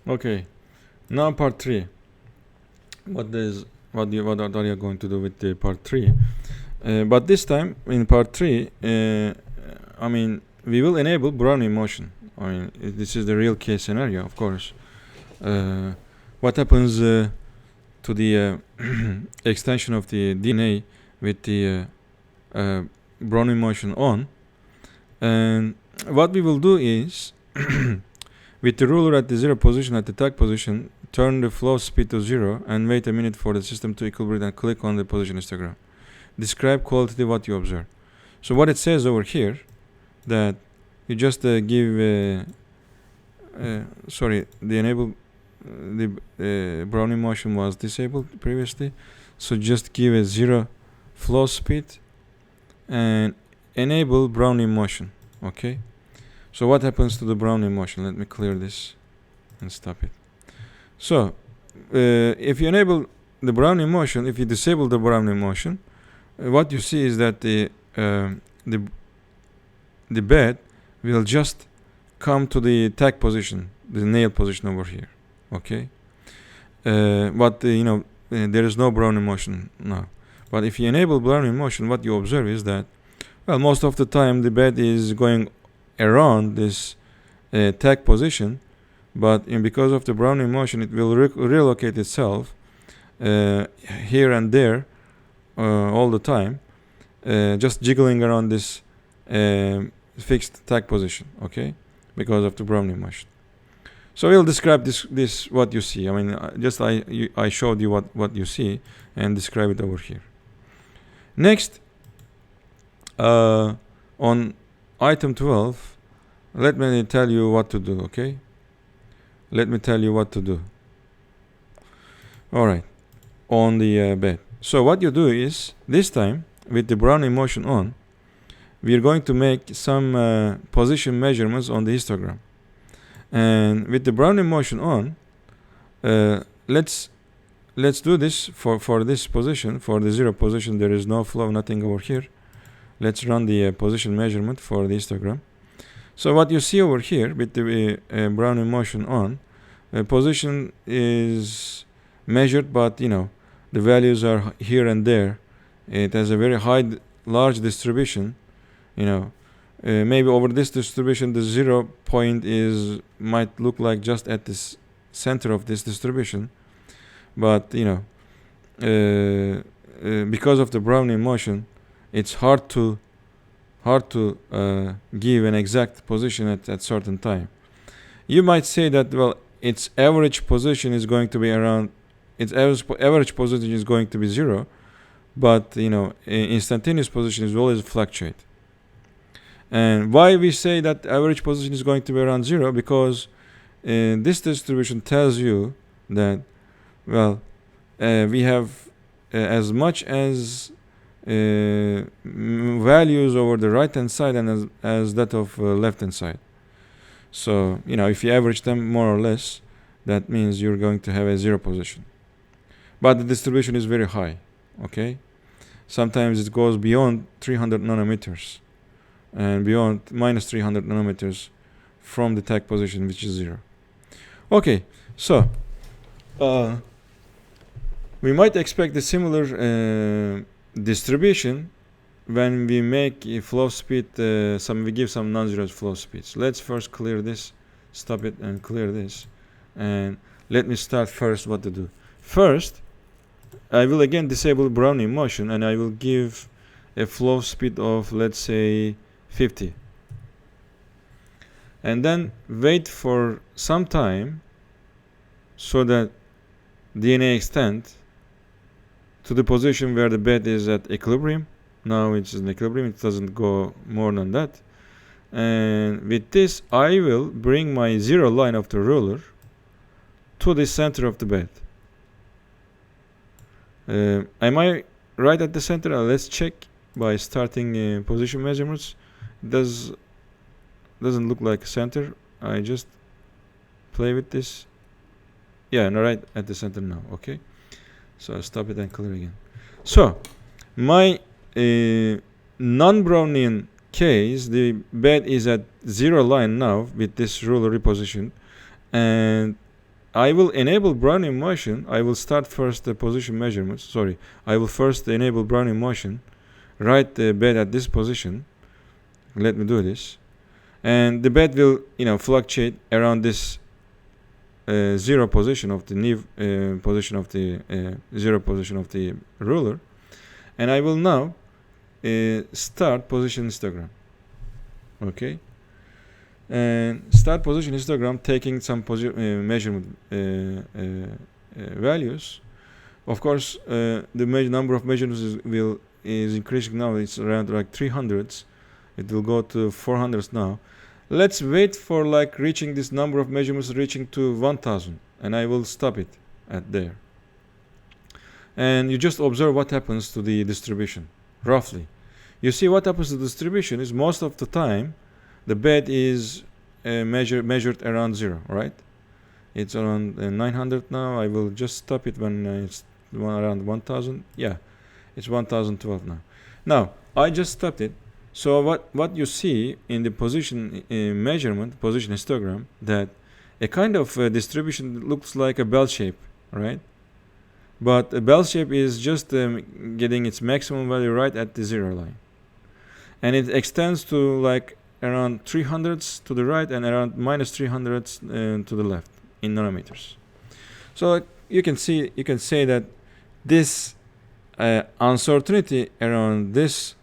Okay, now part 3. What are you going to do with the part 3? But this time in part 3, we will enable Brownian motion. This is the real case scenario, of course. What happens to the extension of the DNA with the Brownian motion on? And what we will do is, with the ruler at the 0 position, at the tag position, turn the flow speed to 0 and wait a minute for the system to equilibrate and click on the position histogram. Describe qualitatively what you observe. So what it says over here, that you just give the enable the Brownian motion was disabled previously, so just give a 0 flow speed and enable Brownian motion. Okay, so what happens to the Brownian motion? Let me clear this and stop it. So if you enable the Brownian motion, if you disable the Brownian motion, what you see is that the bed will just come to the tag position, the nail position over here. Okay, but there is no Brownian motion now. But if you enable Brownian motion, what you observe is that, well, most of the time the bed is going around this tag position, but because of the Brownian motion, it will relocate itself here and there all the time, just jiggling around this fixed tag position. Okay, because of the Brownian motion. So we'll describe this what you see. I showed you what you see and describe it over here. Next, on item 12, let me tell you what to do. Okay, let me tell you what to do. All right, on the bed. So what you do is, this time with the Brownian motion on, we are going to make some position measurements on the histogram. And with the Brownian motion on, let's do this for this position. For the 0 position, there is no flow, nothing over here. Let's run the position measurement for the histogram. So what you see over here with the Brownian motion on, position is measured, but the values are here and there. It has a very large distribution. Maybe over this distribution, the 0 point might look like just at this center of this distribution, but because of the Brownian motion, it's hard to give an exact position at certain time. You might say that, well, its average position is going to be around, its average position is going to be 0, but instantaneous position is always fluctuate. And why we say that average position is going to be around 0? Because this distribution tells you that, well, we have as much as values over the right hand side and as that of left hand side. So if you average them more or less, that means you're going to have a 0 position. But the distribution is very high. Okay, sometimes it goes beyond 300 nanometers and beyond minus 300 nanometers from the tag position, which is 0. Okay, so we might expect a similar distribution when we make a flow speed, we give some non-zero flow speeds. Let's first clear this, stop it and clear this, and let me start first what to do. First, I will again disable Brownian motion and I will give a flow speed of, let's say, 50, and then wait for some time so that DNA extend to the position where the bed is at equilibrium. Now it's in equilibrium, it doesn't go more than that. And with this, I will bring my 0 line of the ruler to the center of the bed. Am I right at the center? Let's check by starting position measurements. It doesn't look like center. I just play with this. Yeah, no, right at the center now. Okay, so I'll stop it and clear again. So my non-Brownian case, the bed is at 0 line now with this ruler repositioned, and I will enable Brownian motion. I will start first the position measurements. Sorry, I will first enable Brownian motion, write the bed at this position. Let me do this, and the bed will, fluctuate around this zero position of the new position of the zero position of the ruler, and I will now start position histogram. Okay, and start position histogram, taking some measurement values. Of course, the number of measurements is increasing now. It's around like 300s. It will go to 400s now. Let's wait for like reaching this number of measurements, reaching to 1000, and I will stop it at there. And you just observe what happens to the distribution, roughly. You see what happens to the distribution is most of the time the bed is measured around 0, right? It's around 900 now. I will just stop it when it's around 1000. Yeah, it's 1012 now. Now, I just stopped it. So what you see in the position measurement, position histogram, that a kind of distribution looks like a bell shape, right? But a bell shape is just getting its maximum value right at the 0 line. And it extends to like around 300s to the right and around minus 300s to the left in nanometers. So you can say that this uncertainty around this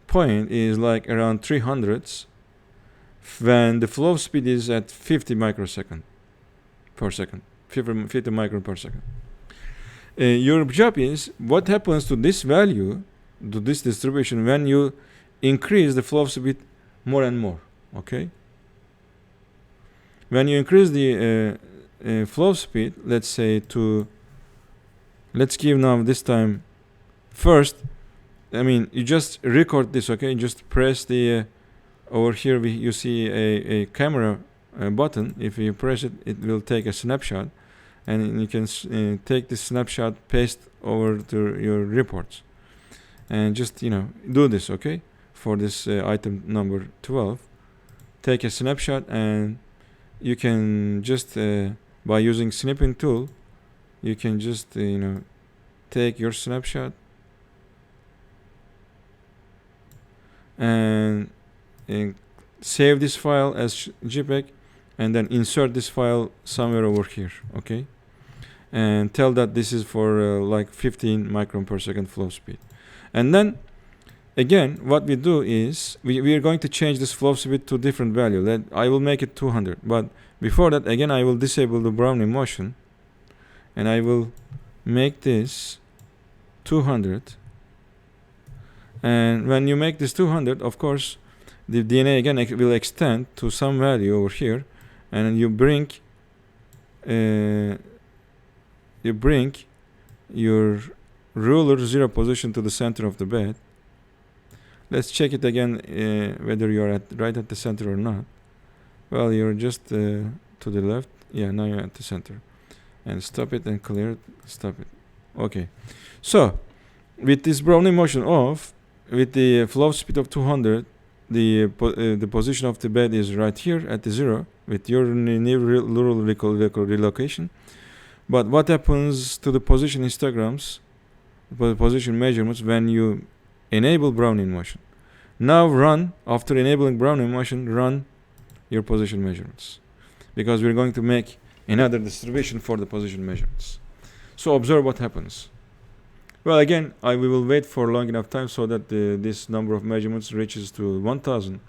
point is like around 300s when the flow speed is at 50 microsecond per second, 50 micron per second. Your job is what happens to this value, to this distribution, when you increase the flow speed more and more. Okay, when you increase the flow speed, let's say let's give now this time first, you just record this. Okay, you just press the over here you see a camera button. If you press it, it will take a snapshot, and you can take this snapshot, paste over to your reports, and just do this. Okay, for this item number 12, take a snapshot, and you can just by using snipping tool, you can just take your snapshot and save this file as JPEG, and then insert this file somewhere over here. Okay, and tell that this is for like 15 micron per second flow speed. And then again, what we do is we are going to change this flow speed to different value. I will make it 200, but before that, again, I will disable the Brownian motion, and I will make this 200. And when you make this 200, of course, the DNA again will extend to some value over here, and you bring your ruler 0 position to the center of the bed. Let's check it again whether you're right at the center or not. Well, you're just to the left. Yeah, now you're at the center. And stop it and clear it. Stop it. Okay. So with this Brownian motion off, with the flow speed of 200, the position of the bed is right here at the 0 with your new rural relocation. But what happens to the position histograms, the position measurements, when you enable Brownian motion? Now run, after enabling Brownian motion, run your position measurements, because we're going to make another distribution for the position measurements. So observe what happens. Well, again, we will wait for long enough time so that this number of measurements reaches to 1000.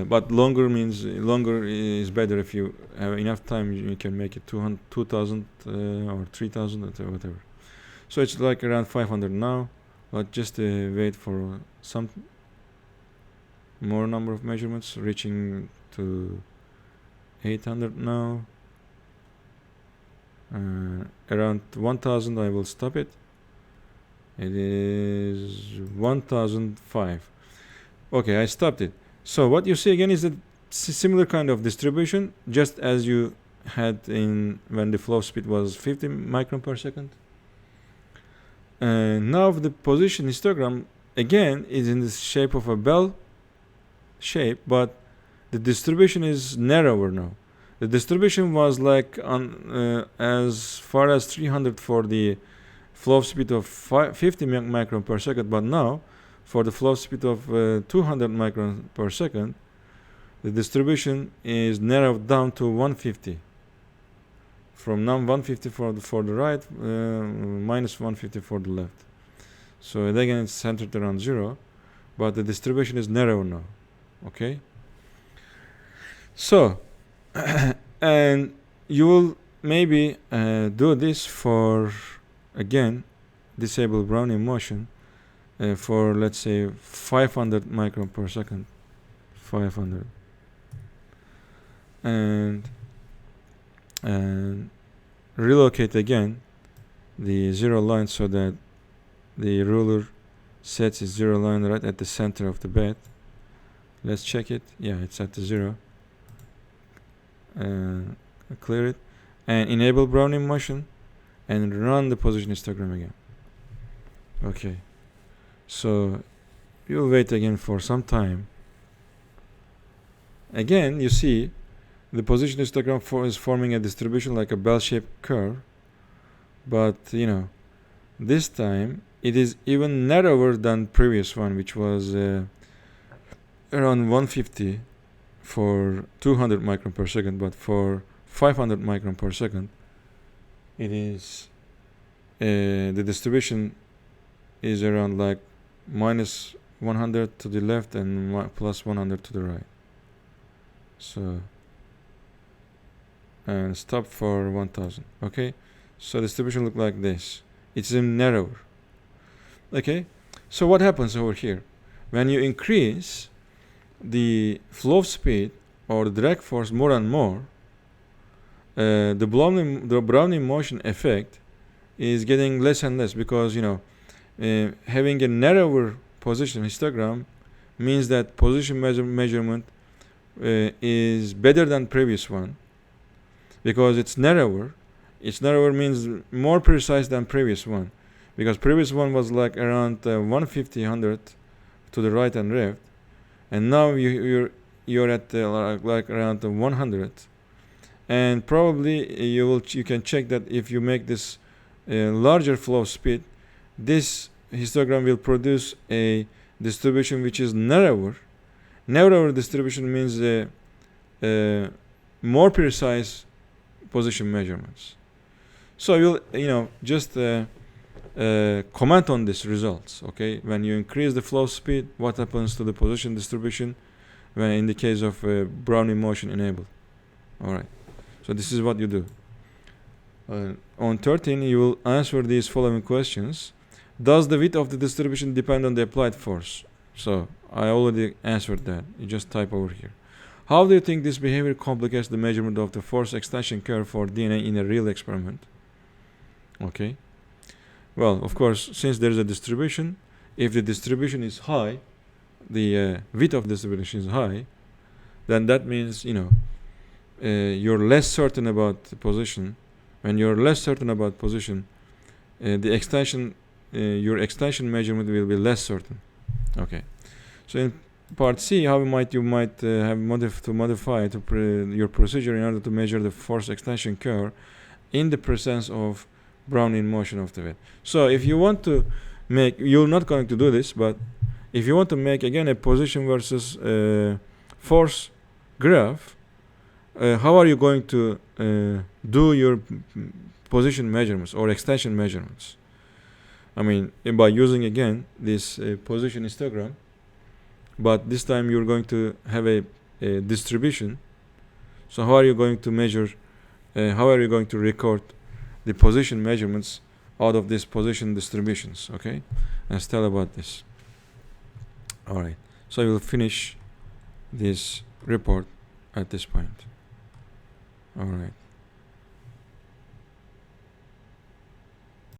But longer is better. If you have enough time, you can make it 2000 or 3000 or whatever. So it's like around 500 now. But just wait for some more number of measurements, reaching to 800 now. Around 1000, I will stop it. It is 1005. Okay, I stopped it. So what you see again is a similar kind of distribution, just as you had when the flow speed was 50 micron per second. Now the position histogram again is in the shape of a bell shape, but the distribution is narrower now. The distribution was like on as far as 300 for the flow speed of 50 micron per second, but now for the flow speed of 200 micron per second, the distribution is narrowed down to 150. From now 150 for the right, minus 150 for the left. So again, it's centered around 0, but the distribution is narrow now. Okay. So, and you will maybe do this for, again, disable Brownian motion for, let's say, 500 micron per second. 500. And relocate again the 0 line so that the ruler sets its 0 line right at the center of the bed. Let's check it. Yeah, it's at the 0. Clear it and enable Brownian motion and run the position histogram again. Okay, so you'll wait again for some time. Again, you see the position histogram is forming a distribution like a bell-shaped curve, but you know, this time it is even narrower than previous one, which was around 150 for 200 micron per second, but for 500 micron per second, it is the distribution is around like minus 100 to the left and plus 100 to the right. So, and stop for 1000. Okay, so distribution look like this. It's narrower. Okay, so what happens over here when you increase the flow speed or the drag force more and more? The Brownian motion effect is getting less and less, because you know, having a narrower position histogram means that position measurement is better than previous one, because it's narrower. It's narrower means more precise than previous one, because previous one was like around 150, 100 to the right and left, and now you're at like around 100. And probably you can check that if you make this larger flow speed, this histogram will produce a distribution which is narrower. Narrower distribution means more precise position measurements. So you'll just comment on these results. Okay, when you increase the flow speed, what happens to the position distribution when in the case of Brownian motion enabled? All right. So this is what you do. On 13, you will answer these following questions. Does the width of the distribution depend on the applied force? So I already answered that. You just type over here. How do you think this behavior complicates the measurement of the force extension curve for DNA in a real experiment? Okay. Well, of course, since there is a distribution, if the distribution is high, the width of the distribution is high, then that means, you're less certain about the position. When you're less certain about position, the extension, your extension measurement will be less certain. Okay. So in part C, how you might have modify your procedure in order to measure the force extension curve in the presence of Brownian motion of the bed. So if you want to make, you're not going to do this, but if you want to make again a position versus force graph, how are you going to do your position measurements or extension measurements? I mean, by using again this position histogram, but this time you're going to have a distribution. So how are you going to measure, how are you going to record the position measurements out of these position distributions? Okay, let's tell about this. All right, so I will finish this report at this point. All right.